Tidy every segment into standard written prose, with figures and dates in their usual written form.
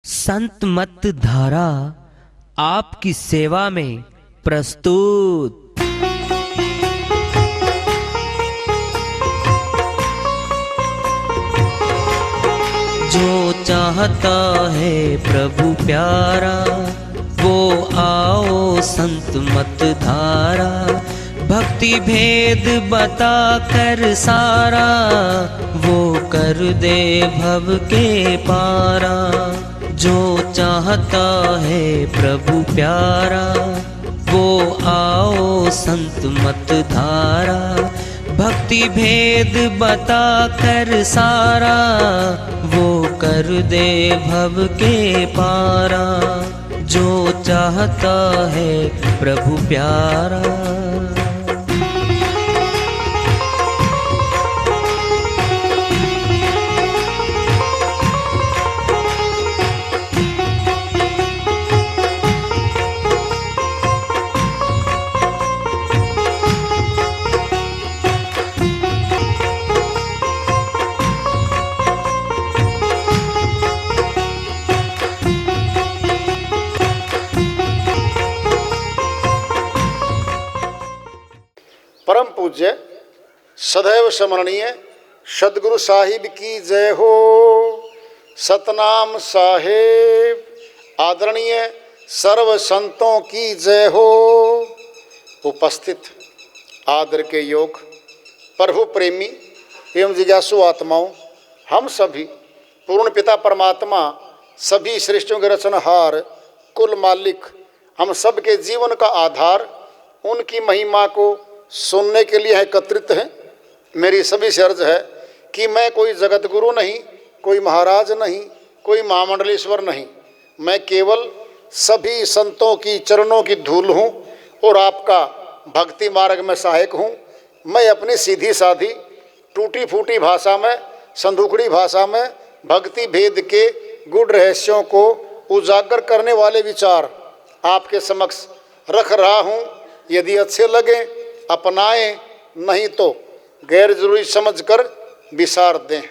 संत मत धारा आपकी सेवा में प्रस्तुत। जो चाहता है प्रभु प्यारा वो आओ संत मत धारा। भक्ति भेद बता कर सारा वो कर दे भव के पारा। जो चाहता है प्रभु प्यारा वो आओ संत मत धारा। भक्ति भेद बता कर सारा वो कर दे भव के पारा। जो चाहता है प्रभु प्यारा। परम पूज्य सदैव स्मरणीय सदगुरु साहिब की जय हो। सतनाम साहेब आदरणीय सर्व संतों की जय हो। उपस्थित आदर के योग प्रभु प्रेमी एवं जिज्ञासु आत्माओं, हम सभी पूर्ण पिता परमात्मा सभी सृष्टियों के रचनहार कुल मालिक हम सब के जीवन का आधार उनकी महिमा को सुनने के लिए एकत्रित हैं। मेरी सभी से अर्ज है कि मैं कोई जगत गुरु नहीं, कोई महाराज नहीं, कोई महामंडलेश्वर नहीं। मैं केवल सभी संतों की चरणों की धूल हूँ और आपका भक्ति मार्ग में सहायक हूँ। मैं अपनी सीधी साधी टूटी फूटी भाषा में, संदूकड़ी भाषा में भक्ति भेद के गुड़ रहस्यों को उजागर करने वाले विचार आपके समक्ष रख रहा हूँ। यदि अच्छे लगे अपनाएं, नहीं तो गैर जरूरी समझकर विसार दें।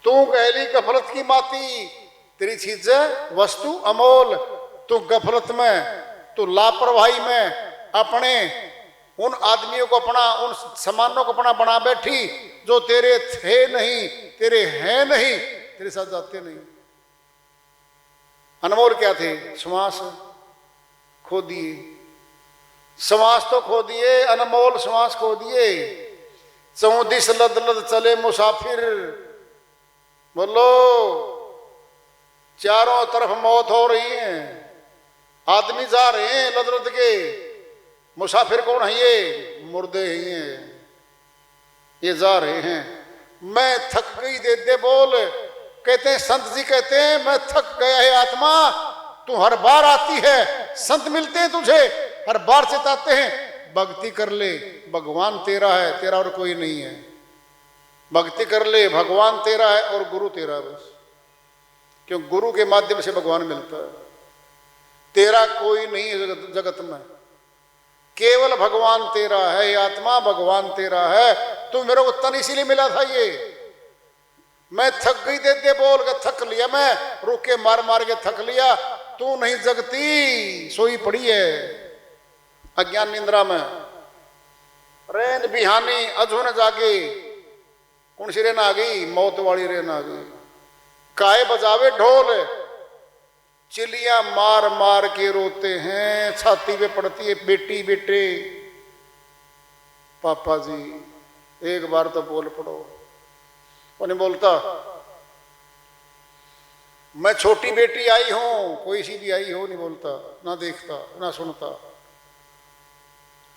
तू गहली गफलत की माती, तेरी चीजें वस्तु अमोल। तू गफलत में, तू लापरवाही में अपने उन आदमियों को अपना, उन सामानों को अपना बना बैठी जो तेरे थे नहीं, तेरे हैं नहीं, तेरे साथ जाते नहीं। अनमोल क्या थे? श्वास खो दिए, श्वास तो खो दिए, अनमोल श्वास खो दिए। चौदिस लद लद चले मुसाफिर, बोलो चारों तरफ मौत हो रही है, आदमी जा रहे हैं लद लद के। मुसाफिर कौन है? ये मुर्दे ही हैं, ये जा रहे हैं। मैं थक गई दे दे बोल, कहते हैं संत जी कहते हैं मैं थक गया है आत्मा। तू हर बार आती है, संत मिलते हैं तुझे, हर बार चिताते हैं भक्ति कर ले, भगवान तेरा है, तेरा और कोई नहीं है। भक्ति कर ले, भगवान तेरा है और गुरु तेरा है बस। क्यों? गुरु के माध्यम से भगवान मिलता है। तेरा कोई नहीं है जगत में, केवल भगवान तेरा है। आत्मा भगवान तेरा है। तू मेरे को तन इसीलिए मिला था। ये मैं थक गई दे दे बोल के थक लिया, मैं रुक के मार मार के थक लिया। तू नहीं जगती, सोई पड़ी है अज्ञान निंद्रा में। रेन बिहानी अधुन जागे, कौन सी रेन आ गई? मौत वाली रेन आ गई। काहे बजावे ढोल, चिलियां मार मार के रोते हैं। छाती पे पड़ती है बेटी बेटे। पापा जी एक बार तो बोल पड़ो। वो नहीं बोलता। मैं छोटी बेटी आई हूं, कोई सी भी आई हो, नहीं बोलता, ना देखता ना सुनता।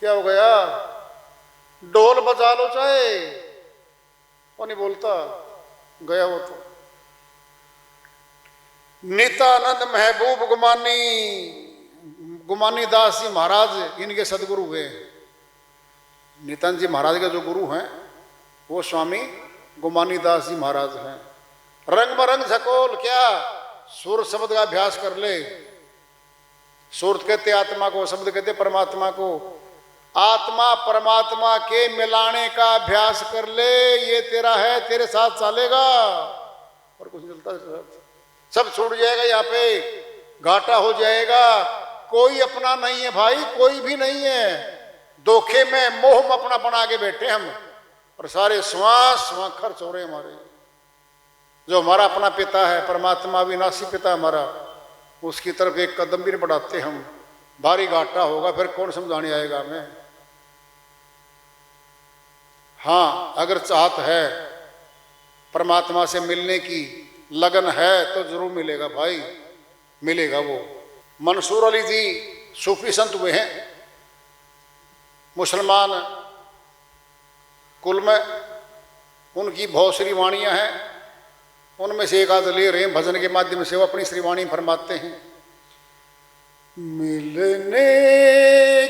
क्या हो गया? ढोल बजा लो चाहे, वो नहीं बोलता। गया वो तो। नित्यानंद महबूब गुमानी दास जी महाराज इनके सदगुरु हुए। नित्यानंद जी महाराज के जो गुरु हैं वो स्वामी गुमानी दास जी महाराज हैं। रंग मरंग झकोल, क्या सुर शब्द का अभ्यास कर ले। सुर कहते आत्मा को, शब्द कहते परमात्मा को। आत्मा परमात्मा के मिलाने का अभ्यास कर ले, ये तेरा है, तेरे साथ चलेगा और कुछ चलता है। सब छूट जाएगा, यहाँ पे घाटा हो जाएगा। कोई अपना नहीं है भाई, कोई भी नहीं है। धोखे में मोह में अपना बना के बैठे हम, और सारे श्वास वहां खर्च हो रहे हमारे। जो हमारा अपना पिता है, परमात्मा अविनाशी पिता हमारा, उसकी तरफ एक कदम भी नहीं बढ़ाते हम। भारी घाटा होगा, फिर कौन समझाने आएगा हमें। हाँ, अगर चाहत है, परमात्मा से मिलने की लगन है, तो जरूर मिलेगा भाई, मिलेगा। वो मंसूर अली जी सूफी संत हुए हैं, मुसलमान कुल में। उनकी बहुत सी वाणियाँ हैं, उनमें से एक आध ले रहे हैं भजन के माध्यम से। वो अपनी श्रीवाणी फरमाते हैं, मिलने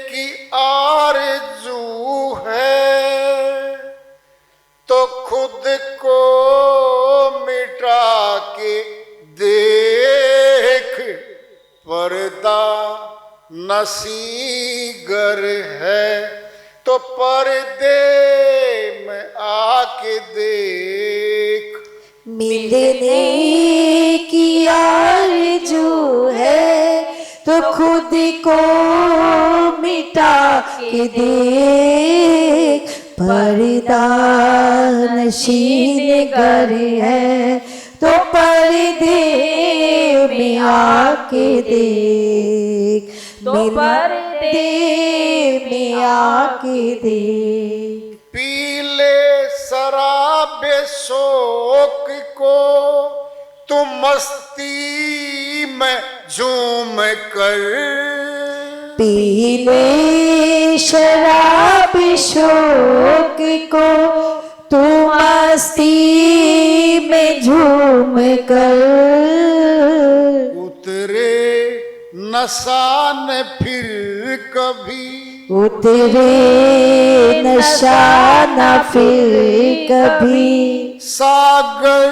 की आरज़ू है तो खुद को मिटा के देख, पर्दा नसीगर है तो पर्दे में आके देख। मिलने की आरज़ू है तो खुद को मिटा के देख, पर्दा नशीन गर है तो पर्दे में आके देख, तो पर्दे में आके देख। पीले शराबे शोक को तुम मस्ती में झूम कर, पीले शराब शोक को तू मस्ती में झूम कर, उतरे नशा न फिर कभी, उतरे नशा न फिर कभी, सागर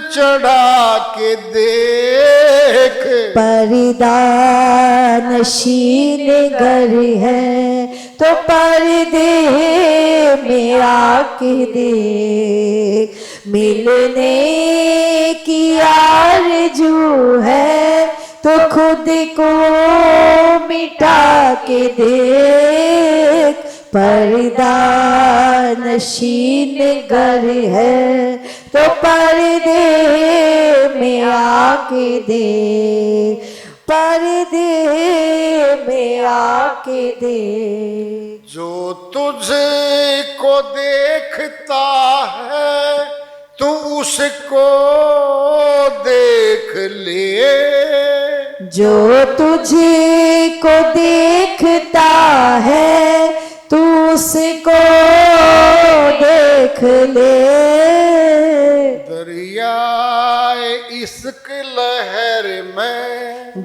चढ़ा के देख, पर्दा नशीन गर है तो पर्दे में आके देख। मिलने की आरज़ू है तो खुद को मिटा के देख, पर्दा नशीन गर है तो पर्दे में आके देख, पर्दे में आके देख। जो तुझे को देखता है तू उसको देख ले, जो तुझे को देखता है तू उसको देख ले, दरियाए इश्क लहर में,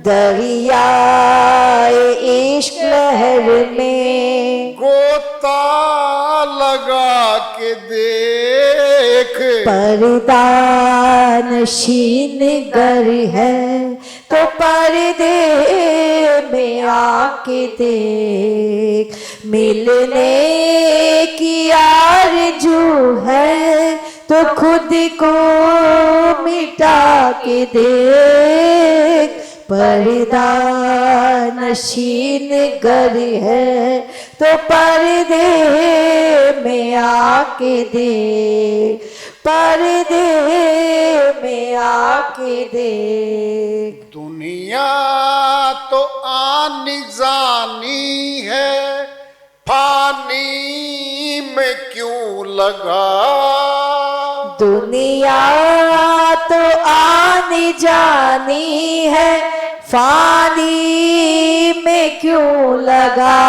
दरियाए इश्क लहर में, गोता लगा के देख, पर्दा नशीन गर है तो पर्दे में आके देख। मिलने की आरज़ू है तो खुद को मिटा के देख, पर्दा नशीन गर है तो पर्दे में आके देख, पर्दे में आके देख। दुनिया तो आनी जानी है, फानी में क्यों लगा, दुनिया तो आनी जानी है, फानी में क्यों लगा,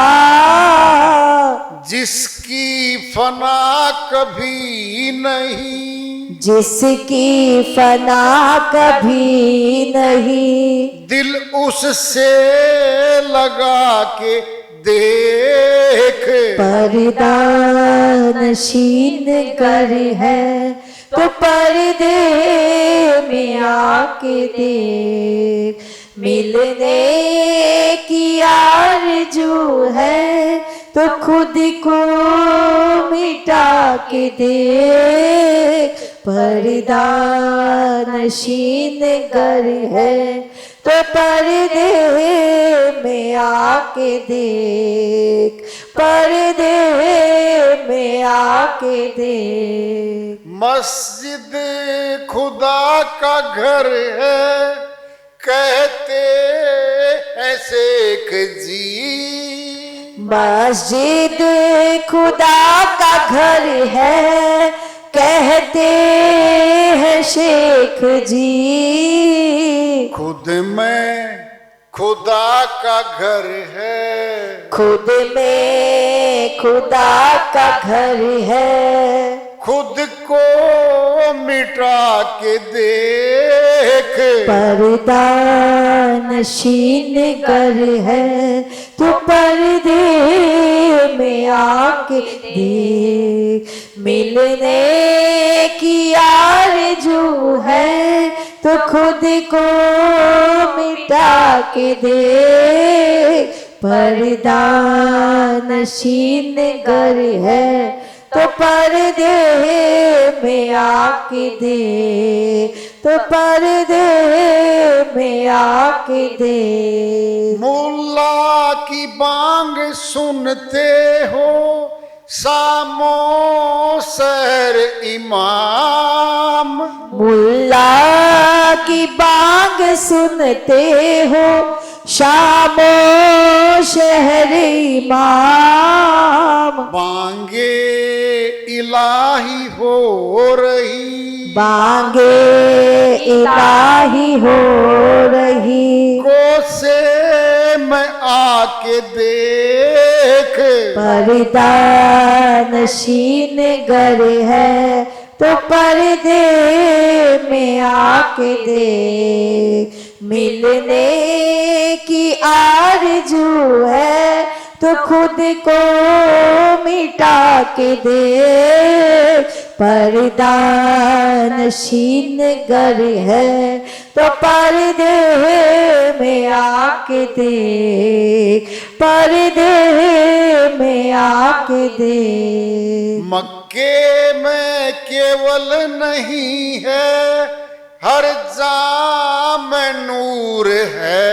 जिसकी फना कभी नहीं, जिसकी फना कभी नहीं, दिल उससे लगा के देख, पर्दा नशीन गर है तो पर्दे में आके देख। मिलने की आरज़ू है तो खुद को मिटा के देख, पर्दा नशीन घर है तो पर्दे में आके देख, पर्दे में आके देख। मस्जिद खुदा का घर है कहते हैं शेख जी, मस्जिद खुदा का घर है कहते हैं शेख जी। खुद में खुदा का घर है, खुद में खुदा का घर है, खुद को मिटा के देख। पर्दा नशीन घर है तो पर्दे में आके देख। मिलने की आरज़ू है तो खुद को मिटा के देख। पर्दा नशीन घर है तो पर्दे में आके दे, तो पर्दे में आके दे। मुल्ला की बांग सुनते हो शामो शहर इमाम, मुल्ला की बांग सुनते हो शामो शहर इमाम। बांगे इलाही हो रही, बांगे इलाही हो रही, कोसे में आके देख। पर्दा नशीन घर है तो पर्दे में आके देख। मिलने की आरज़ू है तो खुद को मिटा के देख। पर्दा नशीन घर है तो पर्दे में आके देख, पर्दे में आके देख। मक्के में केवल नहीं है हर जाम नूर है,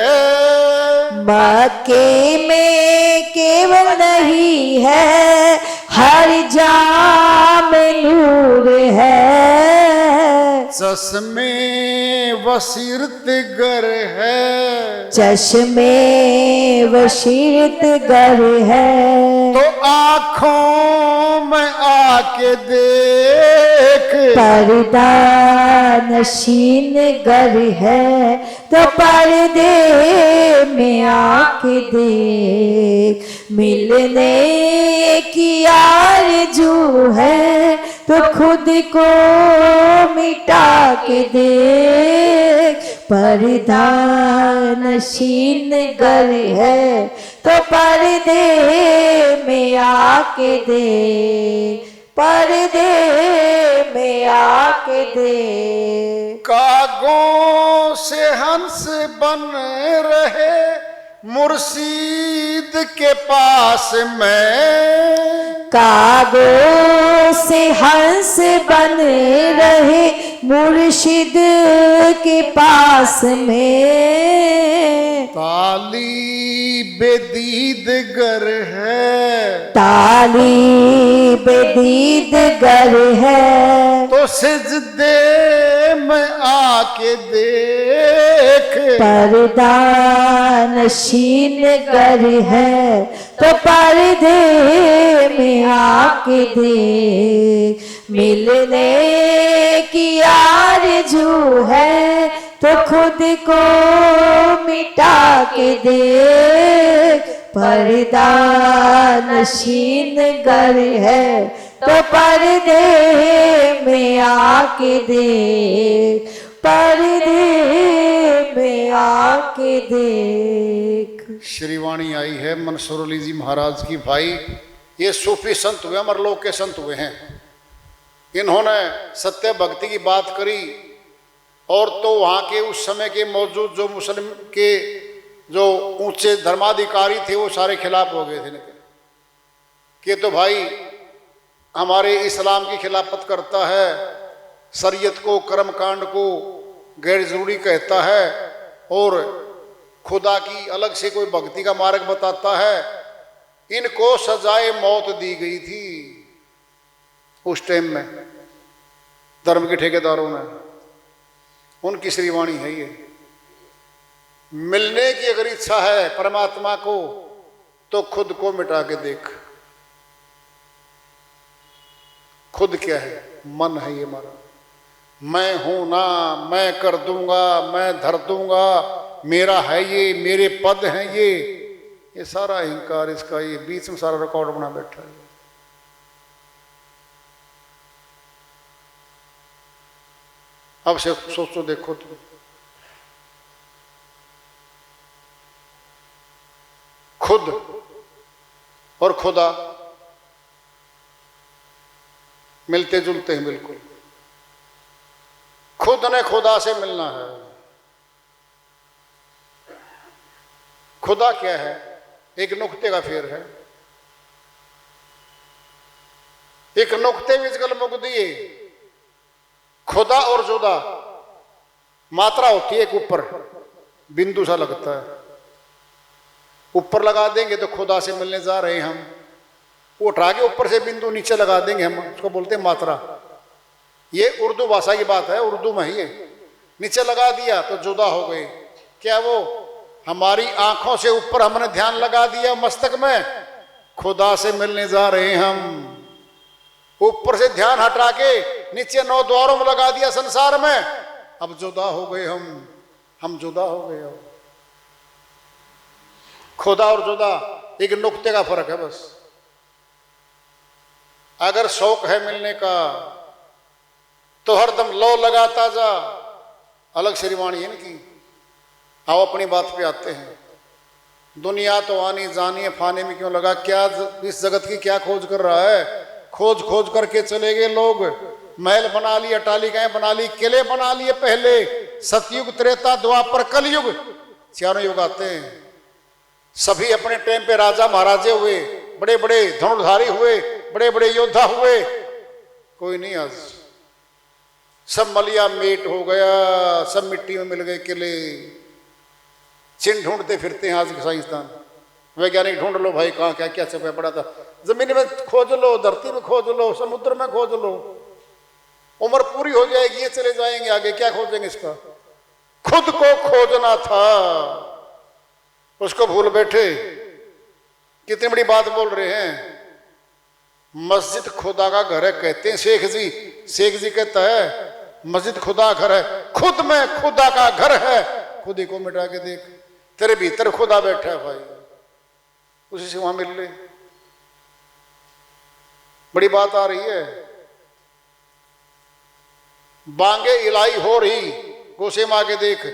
मक्के में केवल नहीं है हर जाम नूर है। चश्मे वसीरत गर है, चश्मे वशीरत गर है तो आँखों में आके देख। पर्दा नशीन घर है तो पर्दे में आके देख। मिलने की आरज़ू है तो खुद को मिटा के देख। पर्दा नशीन घर है तो पर्दे में आके देख, पर्दे में आके देख। कागों से हंस बन रहे मुर्शीद के पास में, कागों से हंस बन रहे मुर्शिद के पास में। ताली बेदीद गर है, ताली बेदीद गर है तो सिजदे में आके देख। पर्दा नशीन घर है तो पर्दे में आके देख। मिलने की आरज़ू है तो खुद को मिटा के देख। पर्दा नशीन घर है तो पर्दे में आके देख, पर्दे में आके देख। श्रीवाणी आई है मंसूर अली जी महाराज की। भाई ये सूफी संत हुए, अमरलोक के संत हुए हैं। इन्होंने सत्य भक्ति की बात करी और तो वहाँ के उस समय के मौजूद जो मुस्लिम के जो ऊंचे धर्माधिकारी थे वो सारे खिलाफ हो गए थे कि तो भाई हमारे इस्लाम की खिलाफत करता है, शरीयत को, कर्म कांड को गैर जरूरी कहता है और खुदा की अलग से कोई भक्ति का मार्ग बताता है, इनको सजाए मौत दी गई थी उस टाइम में धर्म के ठेकेदारों ने। उनकी श्रीवाणी है ये। मिलने की अगर इच्छा है परमात्मा को तो खुद को मिटा के देख। खुद क्या है? मन है ये हमारा। मैं हूं ना, मैं कर दूंगा, मैं धर दूंगा, मेरा है ये, मेरे पद हैं ये सारा अहंकार इसका ये बीच में सारा रिकॉर्ड बना बैठा है। अब से सोचो, देखो तुम खुद और खुदा मिलते जुलते हैं बिल्कुल। खुद ने खुदा से मिलना है। खुदा क्या है? एक नुक्ते का फेर है। एक नुक्ते में गल मुक दिए। खुदा और जुदा मात्रा होती है एक ऊपर बिंदु सा लगता है, ऊपर लगा देंगे तो खुदा से मिलने जा रहे हैं हम, वो उठा के ऊपर से बिंदु नीचे लगा देंगे हम, उसको बोलते हैं मात्रा। ये उर्दू भाषा की बात है, उर्दू में ही है। नीचे लगा दिया तो जुदा हो गए। क्या वो हमारी आंखों से ऊपर हमने ध्यान लगा दिया मस्तक में, खुदा से मिलने जा रहे हैं हम। ऊपर से ध्यान हटा के नीचे 9 द्वारों में लगा दिया संसार में, अब जुदा हो गए हम जुदा हो गए। अब खुदा और जुदा एक नुक्ते का फर्क है बस। अगर शौक है मिलने का तो हरदम लो लगाता जा। अलग श्रीवाणी है इनकी। आओ अपनी बात पे आते हैं। दुनिया तो आनी जानी है, फाने में क्यों लगा? क्या इस जगत की क्या खोज कर रहा है? खोज खोज करके चले गए लोग। महल बना लिए, अटालिकाएं बना ली, किले बना लिए पहले। सतयुग, त्रेता, द्वापर, कलयुग, चारों युग आते हैं। सभी अपने टाइम पे राजा महाराजे हुए, बड़े बड़े धनुर्धारी हुए, बड़े बड़े योद्धा हुए। कोई नहीं आज। सब मलिया मेट हो गया, सब मिट्टी में मिल गए किले। चिन्ह ढूंढते फिरते हैं आज के साइंसदान, वैज्ञानिक। ढूंढ लो भाई कहाँ क्या क्या छपा पड़ा था। जमीन में खोज लो, धरती में खोज लो, समुद्र में खोज लो। उम्र पूरी हो जाएगी, ये चले जाएंगे आगे, क्या खोजेंगे इसका? खुद को खोजना था, उसको भूल बैठे। कितनी बड़ी बात बोल रहे हैं। मस्जिद खुदा का घर है कहते हैं शेख जी। शेख जी कहता है मस्जिद खुदा घर है। खुद में खुदा का घर है। खुद ही को मिटा के देख, तेरे भीतर खुदा बैठा है भाई, उसी से वहां मिल ले। बड़ी बात आ रही है। बांगे इलाई हो रही, गोसे माँ के देख।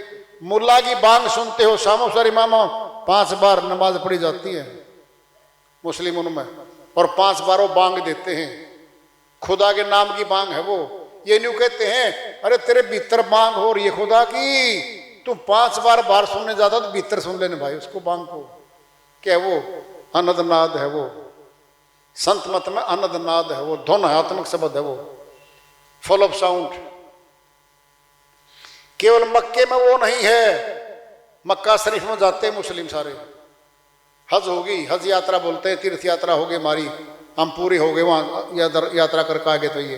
मुल्ला की बांग सुनते हो, शामो सर इमामो 5 बार नमाज पढ़ी जाती है मुस्लिम उनमें, और 5 बार वो बांग देते हैं। खुदा के नाम की बांग है वो। ये न्यू कहते हैं अरे तेरे भीतर बांग हो रही है खुदा की, तुम 5 बार बाहर सुनने जाता तो भीतर सुन लेने भाई उसको बांग को। क्या वो अनदनाद है? वो संत मत में अनदनाद है, वो धुन है, आत्मिक शब्द है, वो फुल ऑफ साउंड। केवल मक्के में वो नहीं है। मक्का शरीफ में जाते हैं मुस्लिम सारे। हज होगी, हज यात्रा बोलते हैं, तीर्थ यात्रा होगी हमारी, हम पूरी हो गए वहां यात्रा करके आगे। तो ये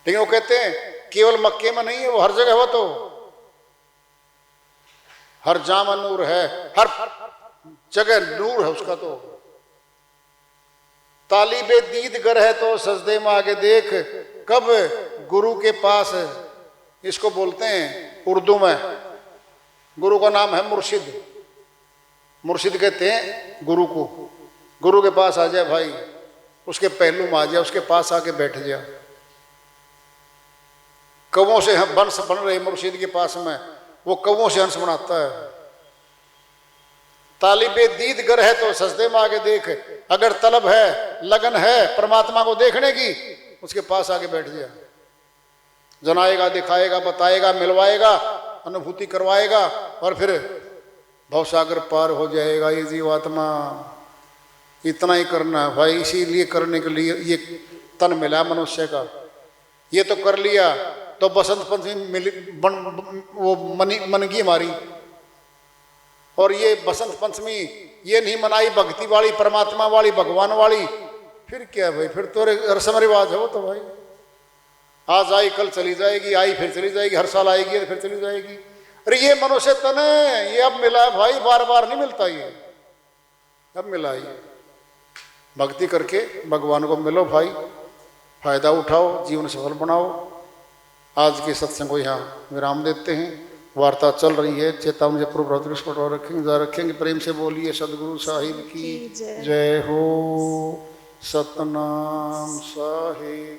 लेकिन वो कहते हैं केवल मक्के में नहीं है, वो हर जगह। वो तो हर जामा नूर है, हर जगह नूर है उसका। तो तालिबे दीद गर है तो सजदे में आगे देख। कब गुरु के पास, इसको बोलते हैं उर्दू में, गुरु का नाम है मुर्शिद। मुर्शिद कहते हैं गुरु को। गुरु के पास आ जाए भाई, उसके पहलू में आ जाए, उसके पास आके बैठ जाए। कौवों से वंश बन रहे मुर्शिद के पास में, वो कौवों से हंस बनाता है। तालिबे दीद गर है तो सजदे में आगे देख। अगर तलब है, लगन है परमात्मा को देखने की, उसके पास आके बैठ जाए। जनाएगा, दिखाएगा, बताएगा, मिलवाएगा, अनुभूति करवाएगा, और फिर भवसागर पार हो जाएगा ये जीवात्मा। इतना ही करना है भाई। इसीलिए करने के लिए ये तन मिला मनुष्य का। ये तो कर लिया, तो बसंत पंचमी मिली वो मनगी हमारी। और ये बसंत पंचमी ये नहीं मनाई भक्ति वाली, परमात्मा वाली, भगवान वाली, फिर क्या भाई? फिर तो रस्म रिवाज है वो तो भाई। आज आई कल चली जाएगी, आई फिर चली जाएगी, हर साल आएगी फिर चली जाएगी। अरे ये मनुष्य तन है, ये अब मिला है भाई, बार बार नहीं मिलता, ये अब मिला ये। भक्ति करके भगवान को मिलो भाई, फायदा उठाओ, जीवन सफल बनाओ। आज के सत्संग को यहाँ विराम देते हैं। वार्ता चल रही है, चेतावनी पूर्व रखेंगे। प्रेम से बोलिए सदगुरु साहिब की जय हो। सतनाम साहिब।